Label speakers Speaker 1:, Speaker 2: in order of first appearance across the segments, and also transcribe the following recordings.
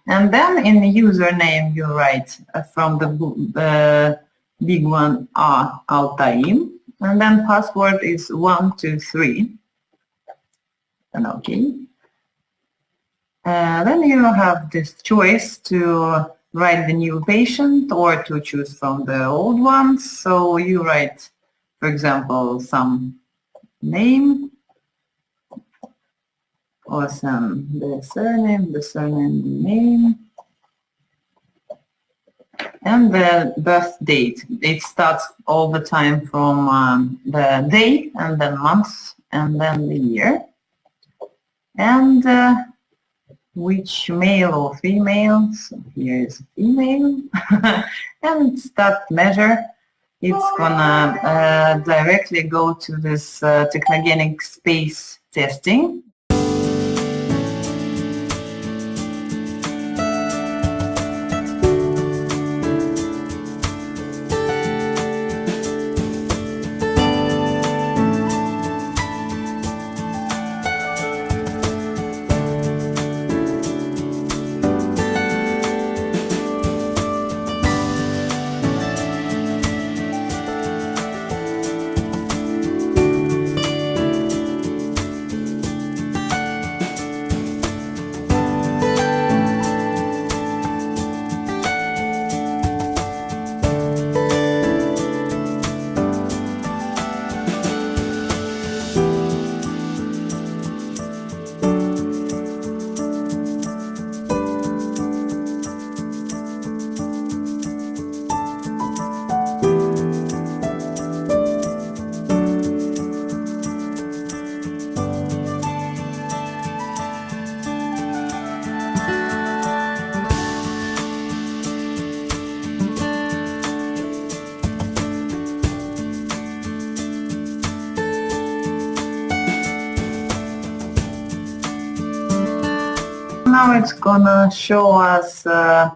Speaker 1: And then in the username you write from the big one Altaim, and then password is 123, and okay. Then you have this choice to write the new patient or to choose from the old ones. So you write, for example, some name, or some the surname, the name, and the birth date. It starts all the time from the day, and then month, and then the year, and which male or female. So here is female, and start measure. It's gonna directly go to this technogenic space testing. Now it's gonna show us the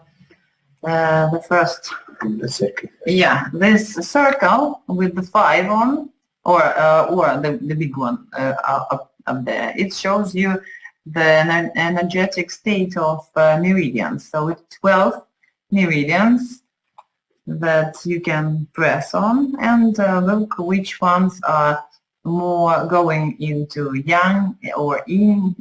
Speaker 1: first.
Speaker 2: The circle.
Speaker 1: Yeah, this circle with the 5 on, or the big one up there. It shows you the energetic state of meridians. So it's 12 meridians that you can press on, and look which ones are more going into yang or yin,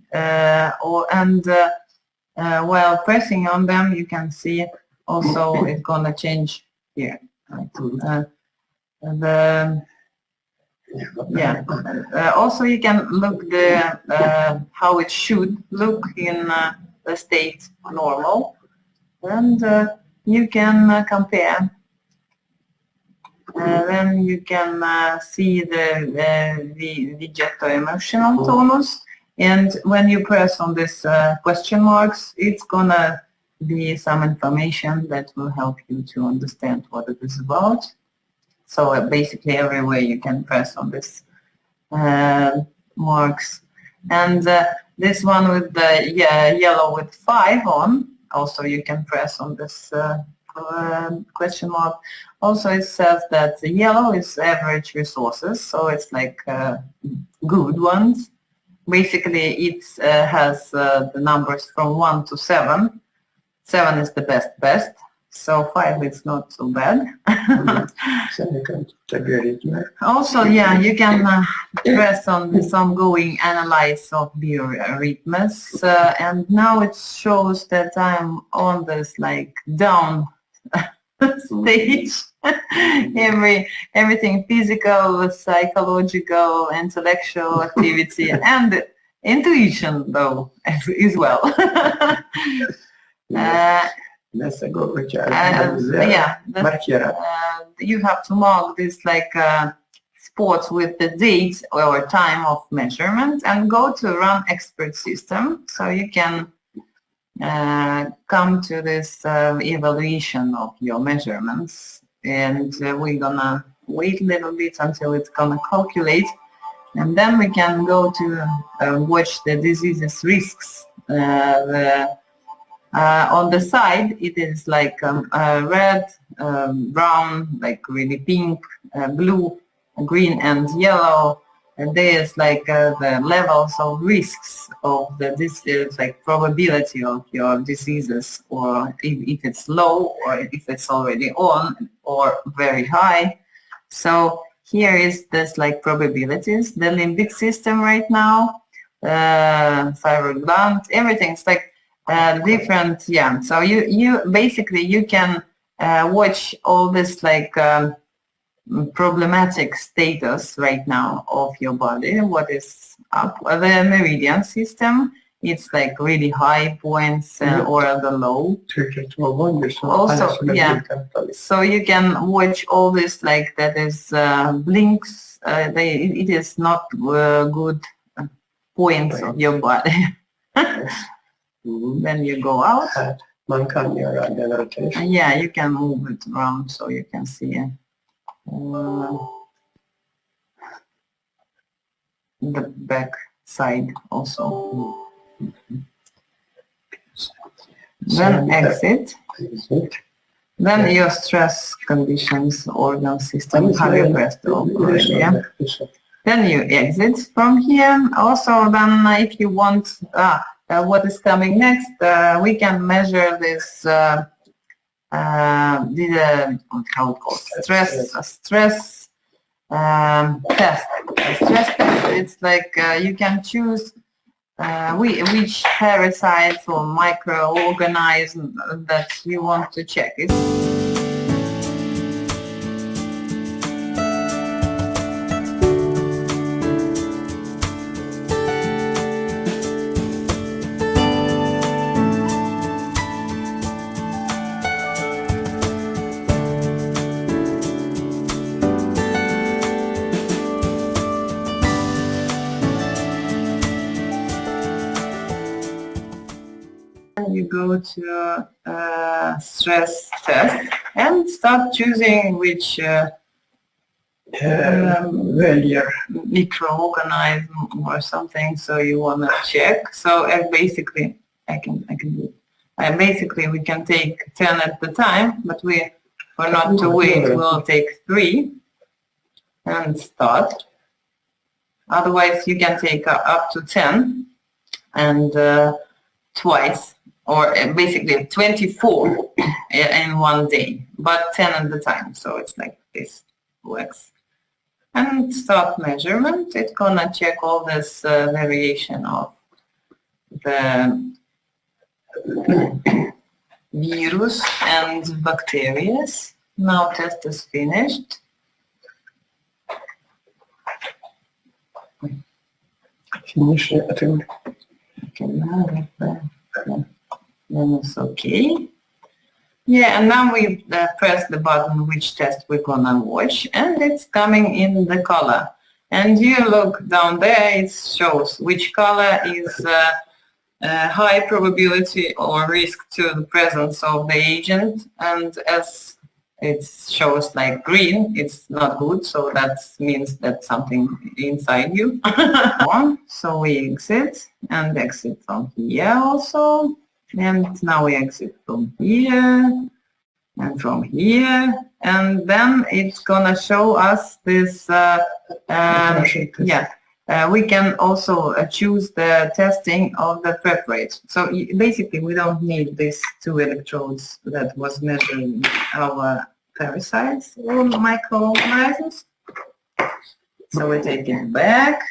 Speaker 1: while pressing on them you can see also it's gonna change here. Also you can look the how it should look in the state normal, and you can compare. Then you can see the vegeto emotional tonus, and when you press on this question marks, it's gonna be some information that will help you to understand what it is about. So basically everywhere you can press on this marks, and this one with the yellow with 5 on, also you can press on this question mark. Also it says that the yellow is average resources, so it's like good ones. Basically it has the numbers from 1 to 7. 7 is the best, so 5 is not so bad. Also, yeah, you can press on this ongoing analyze of biorhythms, and now it shows that I'm on this like down stage. Everything physical, psychological, intellectual activity, and intuition though as well. You have to mark this like spots with the date or time of measurement, and go to run expert system, so you can come to this evaluation of your measurements. And we're gonna wait a little bit until it's gonna calculate, and then we can go to watch the diseases risks. On the side it is like red, brown, like really pink, blue, green and yellow, there's like the levels of risks of this like probability of your diseases, or if it's low, or if it's already on, or very high. So here is this like probabilities, the limbic system right now, thyroid gland, everything's like different. Yeah, so you basically you can watch all this like problematic status right now of your body, what is up. The meridian system, it's like really high points or the low. Also, yeah, so you can watch all this like that is blinks, it is not good points of your body. Then you go out. Yeah, you can move it around so you can see the back side also. Then exit. Then your stress conditions, organ system, have you pressed already? Yeah. Then you exit from here. Also, then if you want, what is coming next, we can measure this how it calls stress test. Stress test. It's like you can choose which parasites or microorganism that you want to check. You go to stress test and start choosing which microorganism or something so you want to check. So basically I can do it. Basically we can take 10 at the time, but for not to wait, we'll take 3 and start. Otherwise you can take up to 10 and twice, or basically 24 in one day, but 10 at the time. So it's like this works. And start measurement. It's gonna check all this variation of the virus and bacteria. Now test is finished.
Speaker 2: Finish it, I think.
Speaker 1: Okay, now then it's okay. Yeah, and now we press the button which test we're gonna watch, and it's coming in the color. And you look down there, it shows which color is high probability or risk to the presence of the agent, and as it shows like green, it's not good, so that means that something inside you. So we exit, and exit from here also. And now we exit from here and from here, and then it's gonna show us this. We can also choose the testing of the prep rate. So basically, we don't need these 2 electrodes that was measuring our parasites or microorganisms. So we take it back.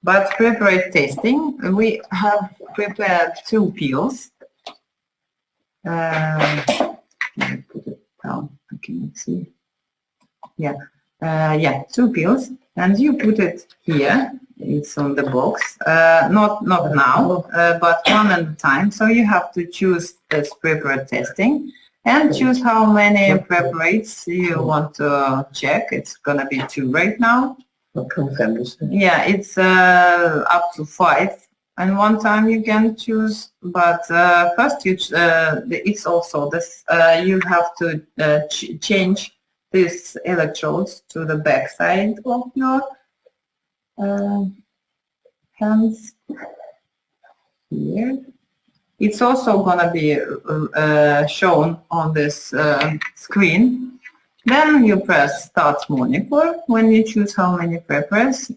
Speaker 1: But preparate testing, we have prepared 2 pills. Let me put it down, I can't see. Yeah, 2 pills, and you put it here. It's on the box. Not now, but one at a time. So you have to choose this preparate testing and choose how many preparates you want to check. It's gonna be 2 right now. Yeah, it's up to 5, and one time you can choose. But first, it's also this. You have to change these electrodes to the back side of your hands. Here, it's also gonna be shown on this screen. Then you press Start Monicor when you choose how many preparates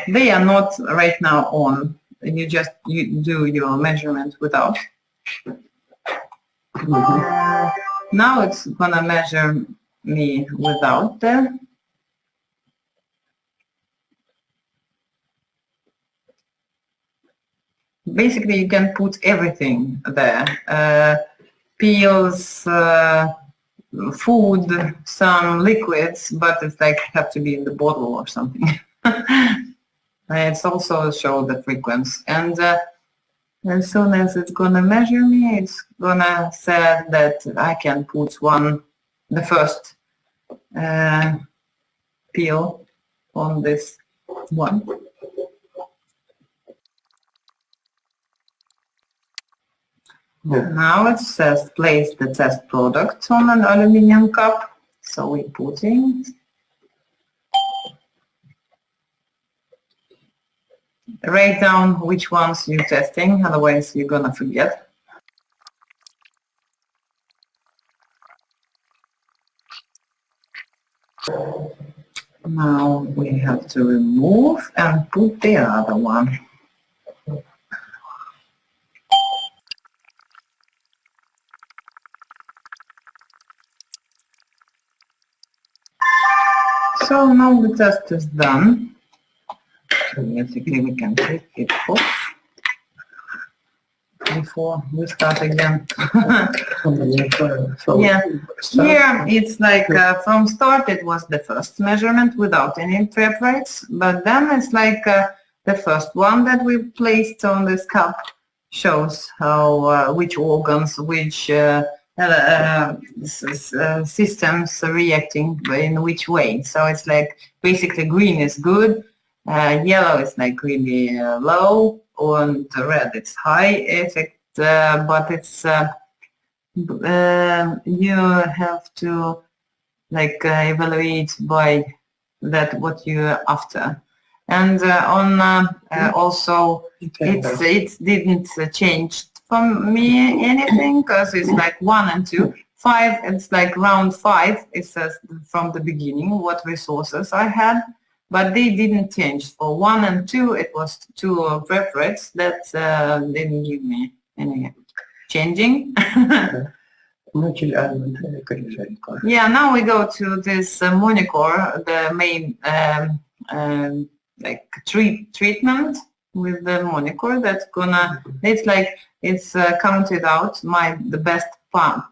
Speaker 1: they are not right now on. You just do your measurement without. Now it's gonna measure me without there. Basically, you can put everything there. Peels, food, some liquids, but it's like have to be in the bottle or something. It's also show the frequency, and as soon as it's gonna measure me, it's gonna say that I can put the first peel on this one.
Speaker 2: Yeah.
Speaker 1: Now it says place the test product on an aluminum cup. So we're putting. Write down which ones you're testing, otherwise you're gonna forget. Now we have to remove and put the other one. So now the test is done. So basically we can take it off before we start again. Yeah, here it's like from start it was the first measurement without any trap rates, but then it's like the first one that we placed on this cup shows how which organs, which systems are reacting in which way. So it's like basically green is good, yellow is like really low, and red it's high effect, but it's you have to like evaluate by that what you're after. And also it didn't change for me anything, because it's like 1 and 2. 5, it's like round 5, it says from the beginning what resources I had, but they didn't change. For 1 and 2 it was 2 prep rates that didn't give me any changing. Yeah, now we go to this Monicor, the main like treatment with the Monicor that's gonna, it's like it's counted out the best pump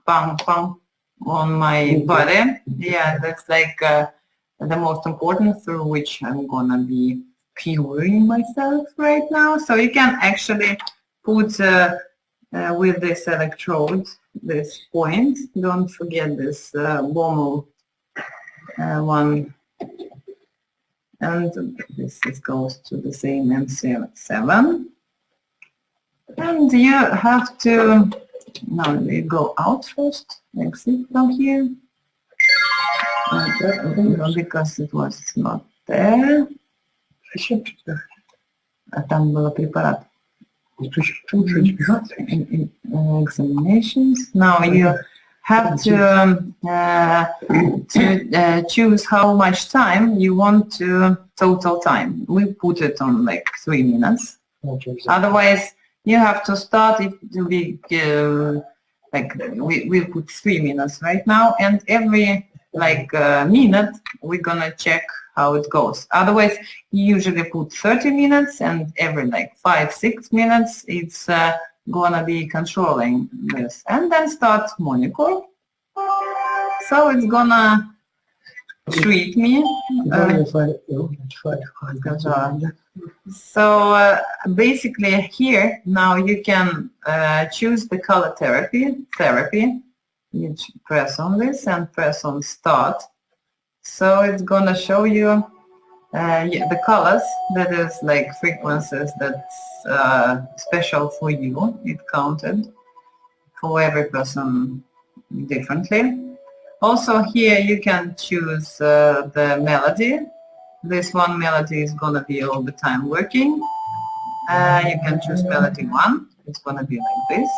Speaker 1: on my body. Yeah, that's like the most important, through which I'm gonna be curing myself right now. So you can actually put with this electrode, this point, don't forget this Bommel one, and this goes to the same M7, and you have to, now you go out first, exit from here, because it was not there, а там было препарат. Examinations. Now you have to choose how much time you want to, total time. We put it on like 3 minutes. Otherwise, you have to start it to be like we put 3 minutes right now, and every like minute we're gonna check how it goes. Otherwise, you usually put 30 minutes, and every like 5-6 minutes it's gonna be controlling this, and then start Monicor. So it's gonna treat me. So basically here now you can choose the color therapy. You press on this and press on start. So it's gonna show you the colors, that is like frequencies that's special for you. It counted for every person differently. Also here you can choose the melody. This one melody is gonna be all the time working. You can choose melody 1. It's gonna be like this.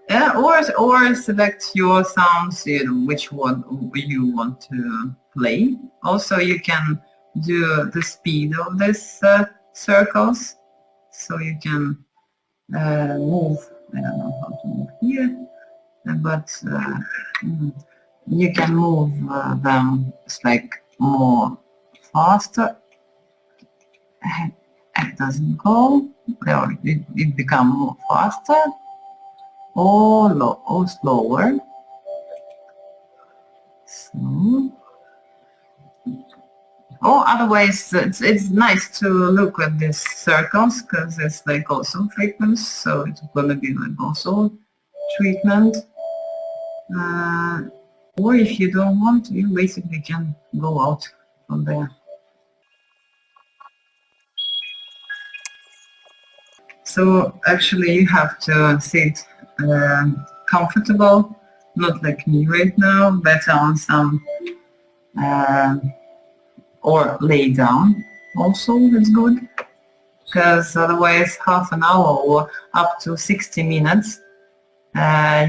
Speaker 1: Yeah, or select your sounds, which one you want to play. Also, you can do the speed of these circles, so you can move. I don't know how to move here, but you can move them. It's like more faster. It doesn't go, or it becomes more faster, or slower. So, or otherwise, it's nice to look at these circles because it's like also treatments, so it's gonna be like also treatment. Or if you don't want, you basically can go out from there. So actually you have to sit comfortable, not like me right now, better on some, or lay down also, that's good, because otherwise half an hour or up to 60 minutes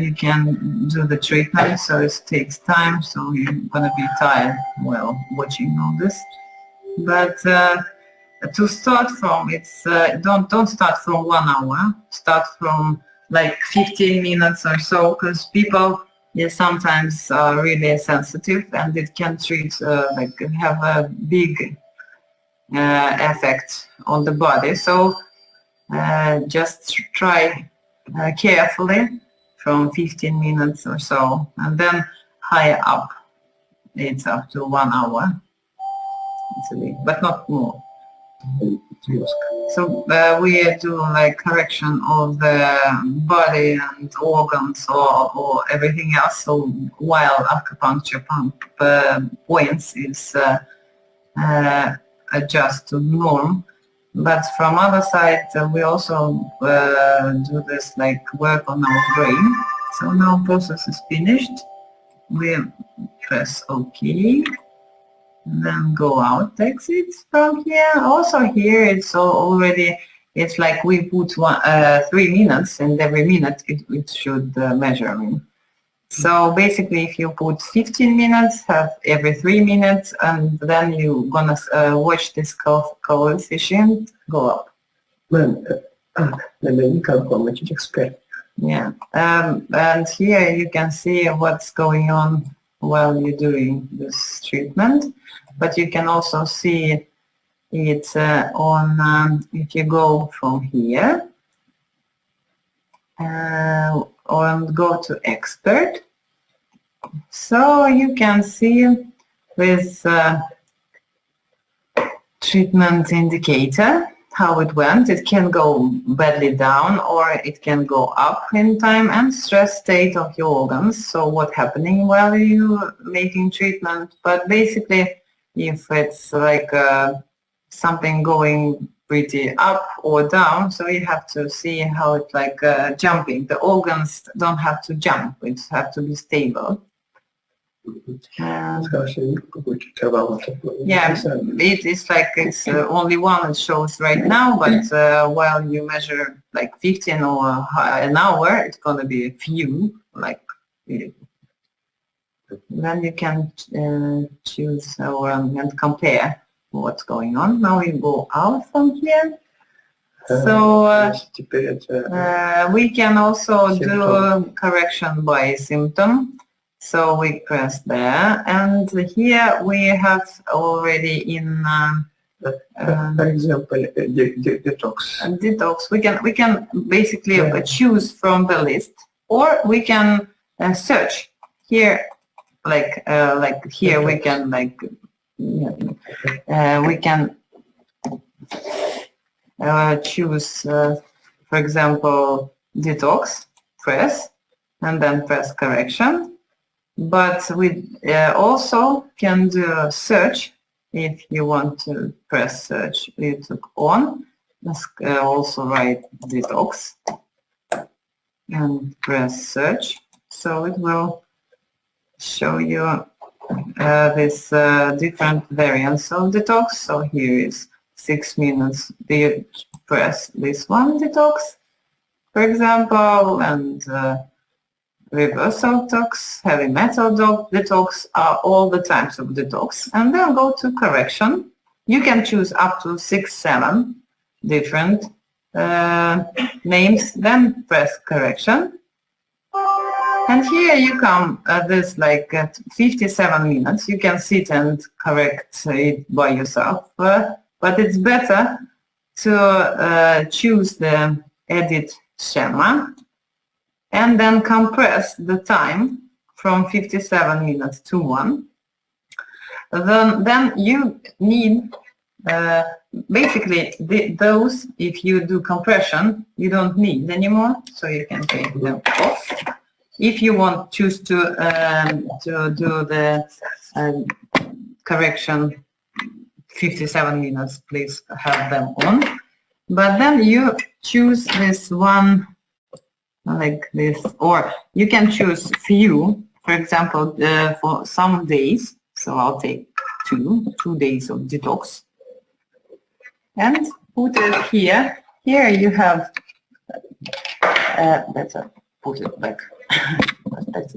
Speaker 1: you can do the treatment, so it takes time, so you're gonna be tired while watching all this. But to start from, it's don't start from 1 hour. Start from like 15 minutes or so, because people sometimes are really sensitive, and it can treat like have a big effect on the body. So just try carefully from 15 minutes or so, and then higher up. It's up to 1 hour, but not more. So we do like correction of the body and organs or everything else. So while acupuncture points is adjust to norm, but from other side we also do this like work on our brain. So now process is finished. We press OK. Then go out, exit from here. Also here it's already, it's like we put 3 minutes, and every minute it should measure. I mean. So basically if you put 15 minutes, have every 3 minutes, and then you're gonna watch this coefficient go up. Yeah, and here you can see what's going on while you're doing this treatment, but you can also see it on if you go from here and go to expert, so you can see with treatment indicator how it went. It can go badly down, or it can go up in time, and stress state of your organs, so what's happening while you're making treatment. But basically if it's like something going pretty up or down, so you have to see how it's like jumping. The organs don't have to jump, it have to be stable. Yeah, it is like it's only one it shows right now, but while you measure like 15 or an hour, it's going to be a few, like then you can choose and compare what's going on. Now we go out from here. So we can also do correction by symptom. So we press there, and here we have already in
Speaker 2: for example, detox.
Speaker 1: Detox. We can basically choose from the list, or we can search here. Like here we can we can choose, for example, detox. Press, and then press correction. But we also can do search if you want to press search. You took on. Let's also write detox and press search. So it will show you this different variants of detox. So here is 6 minutes. Do you press this one, detox, for example, and reversal detox, heavy metal detox are all the types of detox. And then go to correction. You can choose up to 6-7 different names, then press correction. And here you come at this like at 57 minutes. You can sit and correct it by yourself, but it's better to choose the edit schema and then compress the time from 57 minutes to 1. Then you need basically those, if you do compression, you don't need anymore, so you can take them off. If you want choose to do the correction 57 minutes, please have them on. But then you choose this one like this, or you can choose few, for example, for some days. So I'll take 2 days of detox and put it here. Here you have, better put it back. That's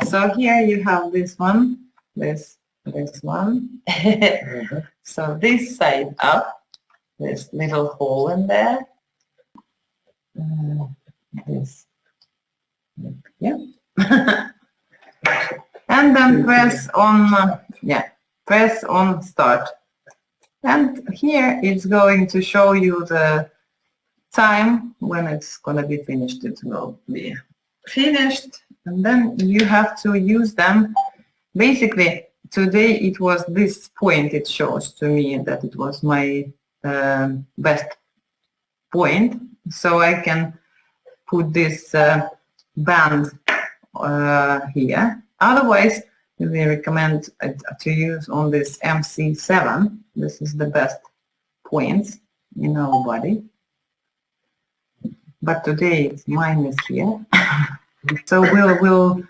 Speaker 1: so here you have this one, this one. So this side up, this little hole in there. This, yeah. And then press on, press on start. And here it's going to show you the time when it's going to be finished. It will be finished, and then you have to use them. Basically, today it was this point. It shows to me that it was my best point, so I can put this band here. Otherwise, we recommend to use on this MC7. This is the best points in our body. But today mine is here. So we'll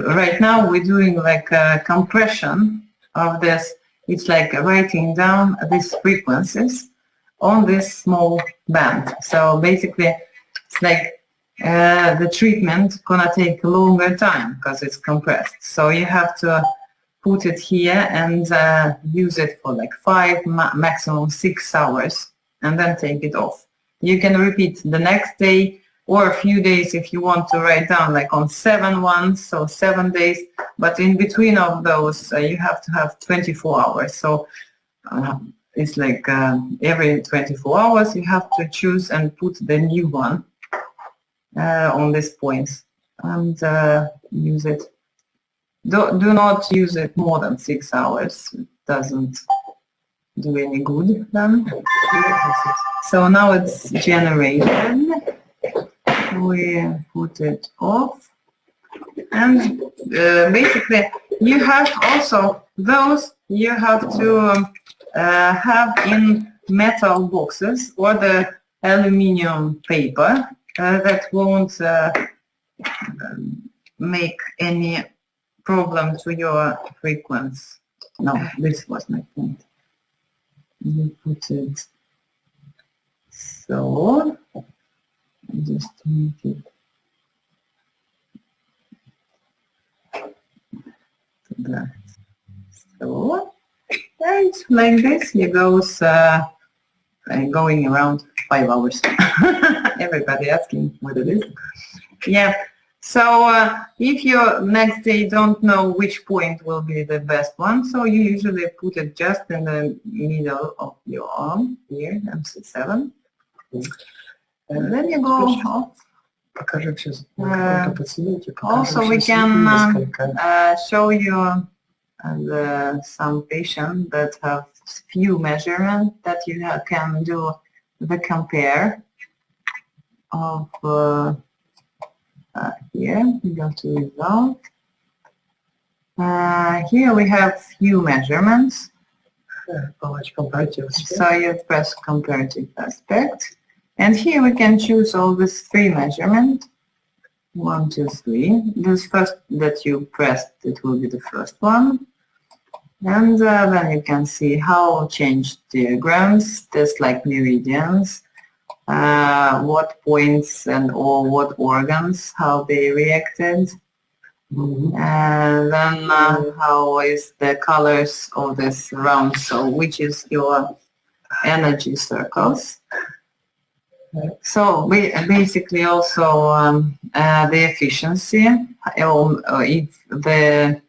Speaker 1: right now we're doing like a compression of this. It's like writing down these frequencies on this small band. So basically it's like the treatment gonna take a longer time because it's compressed. So you have to put it here and use it for like 5, maximum 6 hours, and then take it off. You can repeat the next day or a few days if you want to write down like on 7 ones, so 7 days, but in between of those you have to have 24 hours. So it's like every 24 hours you have to choose and put the new one on these points and use it. Do not use it more than 6 hours. It doesn't do any good then. So now it's generated. We put it off, and basically you have also those you have to have in metal boxes or the aluminum paper that won't make any problem to your frequency. No, this was my point. You put it so, just make it that. So, and like this, it goes going around 5 hours. Everybody asking what it is. Yeah. So if you next day don't know which point will be the best one, so you usually put it just in the middle of your arm here, MC7. And then you go off. Also we can show you some patients that have few measurements that you can do the compare of here we go to result. Here we have few measurements. So you press comparative aspect, and here we can choose all these 3 measurements. 1, 2, 3. This first that you pressed, it will be the first one. And then you can see how changed diagrams, just like meridians, what points and or what organs, how they reacted. And then how is the colors of this round, so which is your energy circles. So we basically also the efficiency, if the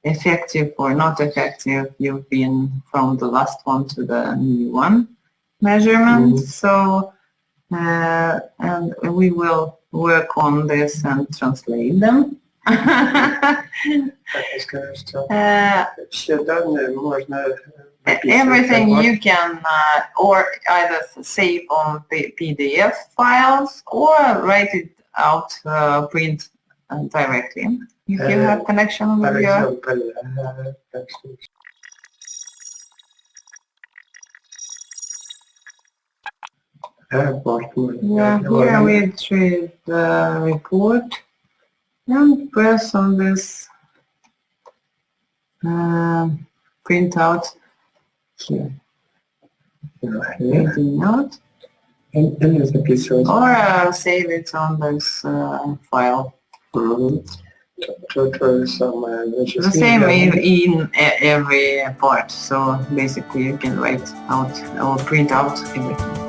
Speaker 1: effective or not effective you've been from the last one to the new one measurement. So and we will work on this and translate them. Everything you can or either save on the PDF files or write it out, print directly if you have connection with your. Yeah, here we retrieve the report and press on this print out here. Printing out. Or save it on this file. The same in every part, so basically you can write out or print out everything.